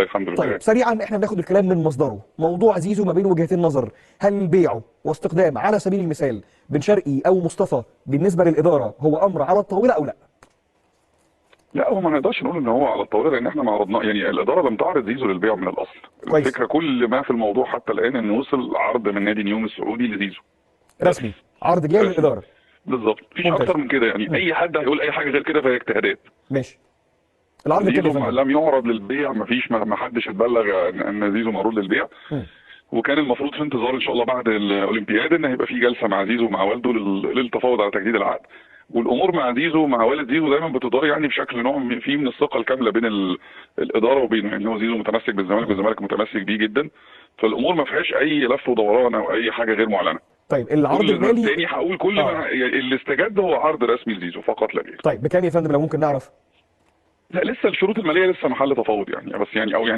الحمد لله. طيب سريعا، احنا بناخد الكلام من مصدره. موضوع زيزو ما بين وجهتين نظر، هل بيعه واستخدام على سبيل المثال بن شرقي او مصطفى بالنسبه للاداره هو امر على الطاوله او لا؟ لا، هو ما نقدرش نقول ان هو على الطاوله، لان احنا ما عرضناه، يعني الاداره لم تعرض زيزو للبيع من الاصل. كويس. الفكره كل ما في الموضوع حتى الان ان وصل عرض من نادي نيوم السعودي لزيزو. بس رسمي، عرض جاي رسمي، للاداره. بالظبط، مفيش ممتاز. اكتر من كده. يعني مم. اي حد هيقول اي حاجه غير كده فهي اجتهادات. ماشي. العرض بكام يا زيزو فندم؟ لم يعرض للبيع، مفيش، ما حدش اتبلغ ان زيزو معروض للبيع. مم. وكان المفروض في انتظار ان شاء الله بعد الاولمبياد ان هيبقى في جلسه مع زيزو ومع والده للتفاوض على تجديد العقد. والامور مع زيزو، مع والد زيزو، دايما بتدار يعني بشكل نوع فيه من الثقه الكامله بين الاداره وبينه. يعني هو زيزو متمسك بالزمالك والزمالك متمسك بيه جدا، فالامور ما فيهاش اي لف ودوران او اي حاجه غير معلنه. طيب العرض كل المالي. تاني هقول كل ما اللي استجد هو عرض رسمي لزيزو فقط لا غير. طيب بكام يا فندم لو ممكن نعرف؟ لا، لسه الشروط الماليه لسه محل تفاوض يعني، بس يعني او يعني